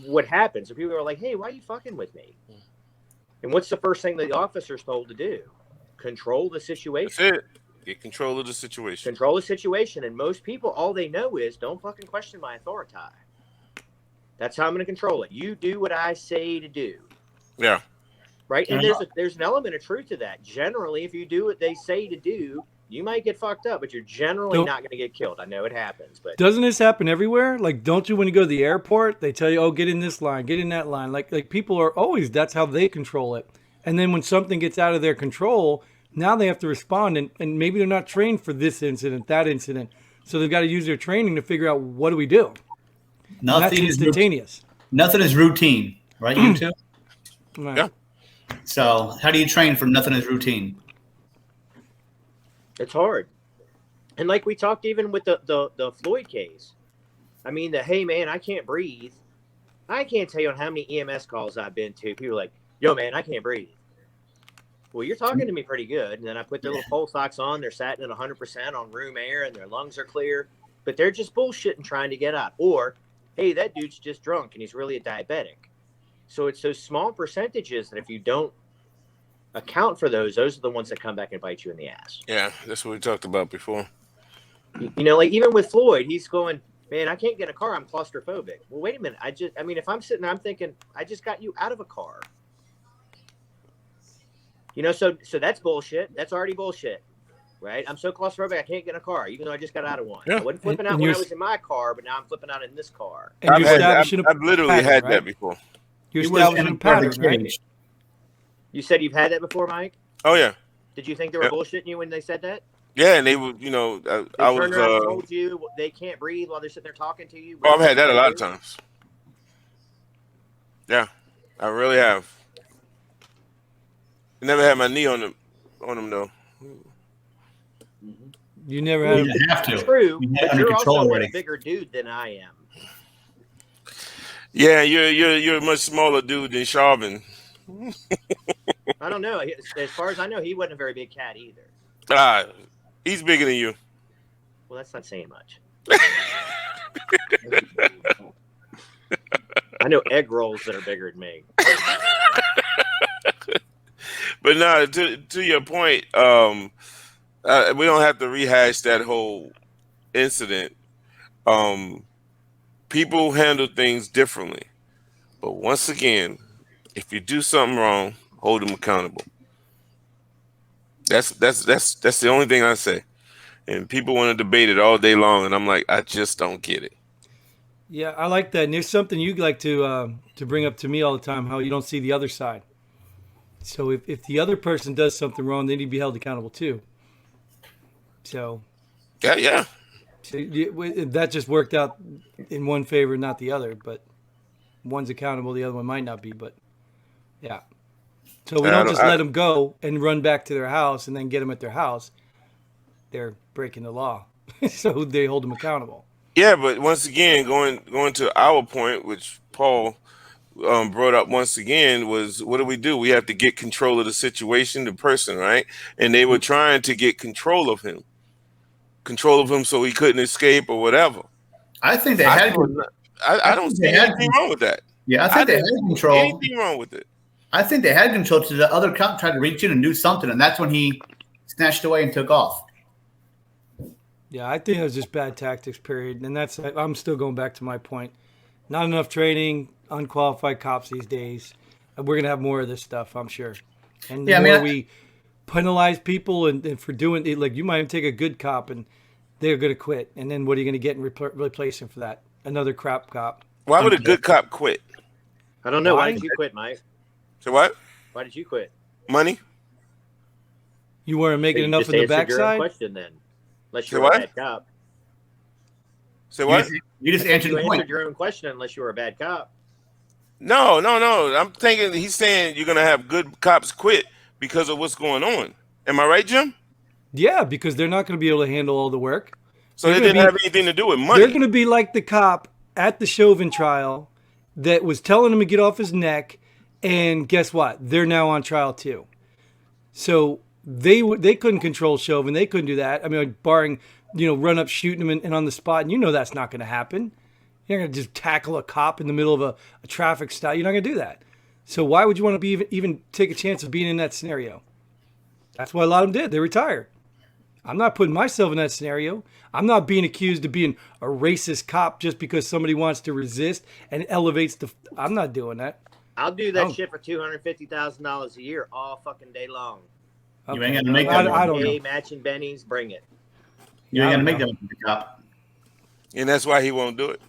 [SPEAKER 4] what happens? So people are like, "Hey, why are you fucking with me?" And what's the first thing the officer's told to do? Control the situation.
[SPEAKER 1] That's it. Get control of the situation.
[SPEAKER 4] Control the situation. And most people, all they know is, don't fucking question my authority. That's how I'm going to control it. You do what I say to do.
[SPEAKER 1] Yeah.
[SPEAKER 4] Right? And there's an element of truth to that. Generally, if you do what they say to do, you might get fucked up, but you're generally not going to get killed. I know it happens, but
[SPEAKER 2] doesn't this happen everywhere? Like, don't you, when you go to the airport, they tell you, "Oh, get in this line, get in that line." Like people are always, that's how they control it. And then when something gets out of their control, now they have to respond, and maybe they're not trained for this incident, that incident. So they've got to use their training to figure out, what do we do?
[SPEAKER 3] Nothing is
[SPEAKER 2] instantaneous.
[SPEAKER 3] Nothing is routine, right? You too.
[SPEAKER 2] Right.
[SPEAKER 1] Yeah.
[SPEAKER 3] So how do you train for nothing is routine?
[SPEAKER 4] it's hard. And like we talked even with the Floyd case. I mean, hey, man, I can't breathe. I can't tell you on how many EMS calls I've been to. People are like, "Yo, man, I can't breathe." Well, you're talking to me pretty good. And then I put their little pulse ox on. They're sat at 100% on room air and their lungs are clear. But they're just bullshitting trying to get out. Or, hey, that dude's just drunk and he's really a diabetic. So it's those small percentages that if you don't account for those are the ones that come back and bite you in the ass.
[SPEAKER 1] Yeah, that's what we talked about before.
[SPEAKER 4] You know, like even with Floyd, he's going, "Man, I can't get in a car. I'm claustrophobic." Well, wait a minute. I mean, if I'm sitting there, I'm thinking, I just got you out of a car. You know, so that's bullshit. That's already bullshit, right? I'm so claustrophobic, I can't get in a car, even though I just got out of one.
[SPEAKER 1] Yeah.
[SPEAKER 4] I wasn't flipping out when I was in my car, but now I'm flipping out in this car.
[SPEAKER 2] And
[SPEAKER 1] I've
[SPEAKER 2] you're establishing
[SPEAKER 1] I've literally
[SPEAKER 2] pattern,
[SPEAKER 1] had
[SPEAKER 2] right?
[SPEAKER 1] that before.
[SPEAKER 2] You're
[SPEAKER 3] He was
[SPEAKER 2] establishing
[SPEAKER 3] in
[SPEAKER 2] a
[SPEAKER 3] a perfect
[SPEAKER 2] pattern, right?
[SPEAKER 3] cage.
[SPEAKER 4] You said you've had that before, Mike?
[SPEAKER 1] Oh yeah,
[SPEAKER 4] Did you think they were
[SPEAKER 1] Yeah.
[SPEAKER 4] bullshitting you when they said that?
[SPEAKER 1] yeah, and they would, you know,
[SPEAKER 4] They
[SPEAKER 1] I was.
[SPEAKER 4] turned around and told you they can't breathe while they're sitting there talking to you?
[SPEAKER 1] Oh, I've had that a lot of times. Yeah, I really have. Never had my knee on them though.
[SPEAKER 2] You never
[SPEAKER 3] You
[SPEAKER 2] had.
[SPEAKER 3] didn't have to.
[SPEAKER 4] True,
[SPEAKER 3] You had it
[SPEAKER 4] but
[SPEAKER 3] under
[SPEAKER 4] you're
[SPEAKER 3] control
[SPEAKER 4] also a
[SPEAKER 3] already.
[SPEAKER 4] bigger dude than I am.
[SPEAKER 1] Yeah, you're a much smaller dude than Sharvin.
[SPEAKER 4] I don't know. As far as I know, he wasn't a very big cat either.
[SPEAKER 1] Ah, he's bigger than you.
[SPEAKER 4] Well, that's not saying much. I know egg rolls that are bigger than me.
[SPEAKER 1] But no, to your point, we don't have to rehash that whole incident. People handle things differently, but once again, if you do something wrong, hold them accountable. That's the only thing I say. And people want to debate it all day long, and I'm like, I just don't get it.
[SPEAKER 2] Yeah, I like that. And there's something you like to bring up to me all the time, how you don't see the other side. So if the other person does something wrong, they need to be held accountable too. So
[SPEAKER 1] Yeah.
[SPEAKER 2] that just worked out in one favor, not the other. But one's accountable, the other one might not be. But yeah. So we don't just let them go and run back to their house and then get them at their house. They're breaking the law. So they hold them accountable.
[SPEAKER 1] Yeah, but once again, going to our point, which Paul brought up once again, was what do? We have to get control of the situation, the person, right? And they were trying to get control of him so he couldn't escape or whatever.
[SPEAKER 3] I think they had.
[SPEAKER 1] I don't see anything wrong with that.
[SPEAKER 3] Yeah, I think they had control.
[SPEAKER 1] Anything wrong with it?
[SPEAKER 3] I think they had control to the other cop tried to reach in and do something, and that's when he snatched away and took off.
[SPEAKER 2] Yeah, I think it was just bad tactics, period. And I'm still going back to my point. Not enough training, unqualified cops these days. And we're going to have more of this stuff, I'm sure. And the more we penalize people and for doing it, like you might even take a good cop and they're going to quit. And then what are you going to get in replace him for that? Another crap cop.
[SPEAKER 1] Why would a good cop quit?
[SPEAKER 4] I don't know. Why did you quit, Mike?
[SPEAKER 1] So what?
[SPEAKER 4] Why did you quit?
[SPEAKER 1] Money?
[SPEAKER 2] You weren't making enough of the backside?
[SPEAKER 4] Your own question then. Unless you're a bad cop.
[SPEAKER 1] Say what?
[SPEAKER 3] You just answered the point.
[SPEAKER 4] Answered your own question unless you were a bad cop.
[SPEAKER 1] No. I'm thinking he's saying you're gonna have good cops quit because of what's going on. Am I right, Jim?
[SPEAKER 2] Yeah, because they're not going to be able to handle all the work.
[SPEAKER 1] So it didn't have anything to do with money.
[SPEAKER 2] They're going to be like the cop at the Chauvin trial that was telling him to get off his neck, and guess what? They're now on trial too. So they couldn't control Chauvin. They couldn't do that. I mean, like, barring, run up shooting him and on the spot. And that's not going to happen. You're not going to just tackle a cop in the middle of a traffic stop. You're not going to do that. So why would you want to be even take a chance of being in that scenario? That's why a lot of them did. They retired. I'm not putting myself in that scenario. I'm not being accused of being a racist cop just because somebody wants to resist and elevates the. I'm not doing that.
[SPEAKER 4] I'll do that shit for $250,000 a year all fucking day long.
[SPEAKER 3] Okay. You ain't gonna make that.
[SPEAKER 2] I don't know.
[SPEAKER 4] Matching bennies, bring it.
[SPEAKER 3] You ain't gonna make that with the cop.
[SPEAKER 1] And that's why he won't do it.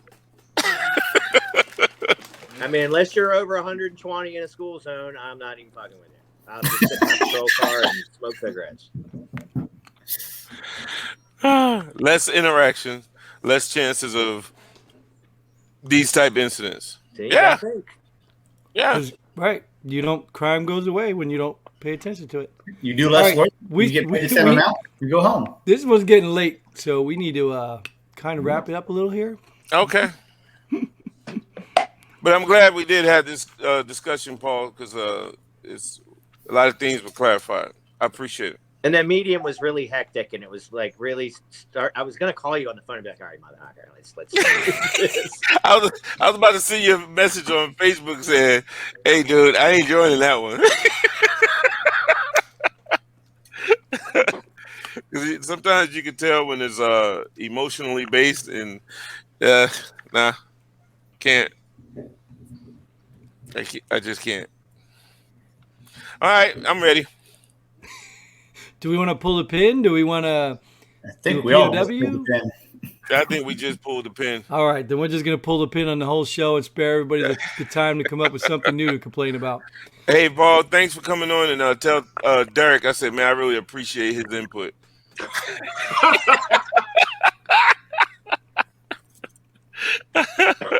[SPEAKER 4] I mean, unless you're over 120 in a school zone, I'm not even fucking with you. I'll just sit in my patrol car and smoke cigarettes.
[SPEAKER 1] Less interaction, less chances of these type incidents.
[SPEAKER 4] See,
[SPEAKER 1] yeah.
[SPEAKER 2] Right. Crime goes away when you don't pay attention to it.
[SPEAKER 3] You do less work. You get paid the same amount. You go home.
[SPEAKER 2] This was getting late, so we need to kind of wrap it up a little here.
[SPEAKER 1] Okay. But I'm glad we did have this discussion, Paul, because it's a lot of things were clarified. I appreciate it.
[SPEAKER 4] And that medium was really hectic, and it was like really. I was gonna call you on the phone and be like, "All right, motherfucker, let's."
[SPEAKER 1] I was about to see your message on Facebook saying, "Hey, dude, I ain't joining that one." Because sometimes you can tell when it's emotionally based, and can't. I just can't. All right, I'm ready.
[SPEAKER 2] Do we want to pull the pin? Do we want to?
[SPEAKER 3] I think we all pulled
[SPEAKER 2] the
[SPEAKER 3] pin.
[SPEAKER 1] I think we just pulled the pin.
[SPEAKER 2] All right, then we're just going to pull the pin on the whole show and spare everybody the time to come up with something new to complain about.
[SPEAKER 1] Hey, Paul, thanks for coming on, and tell Derek I said, man, I really appreciate his input.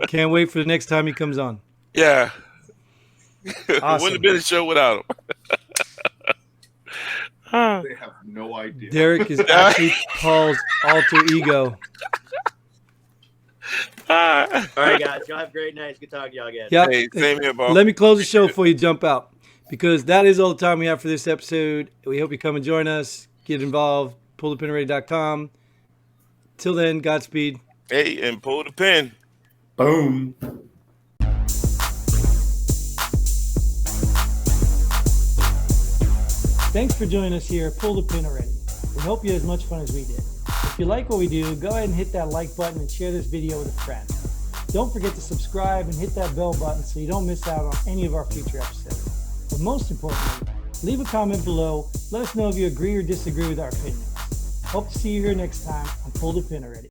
[SPEAKER 2] Can't wait for the next time he comes on.
[SPEAKER 1] Yeah.
[SPEAKER 2] Awesome.
[SPEAKER 1] Wouldn't have been a show without him.
[SPEAKER 5] They have no idea.
[SPEAKER 2] Derek is actually Paul's alter ego.
[SPEAKER 4] All right, guys. Y'all have a great night. It's good talking to y'all again.
[SPEAKER 2] Yep.
[SPEAKER 1] Hey, same here, Paul.
[SPEAKER 2] Let me close the show before you jump out, because that is all the time we have for this episode. We hope you come and join us. Get involved. PullThePinReady.com. Till then, Godspeed.
[SPEAKER 1] Hey, and pull the pin.
[SPEAKER 3] Boom.
[SPEAKER 2] Thanks for joining us here at Pull the Pin Already. We hope you had as much fun as we did. If you like what we do, go ahead and hit that like button and share this video with a friend. Don't forget to subscribe and hit that bell button so you don't miss out on any of our future episodes. But most importantly, leave a comment below. Let us know if you agree or disagree with our opinions. Hope to see you here next time on Pull the Pin Already.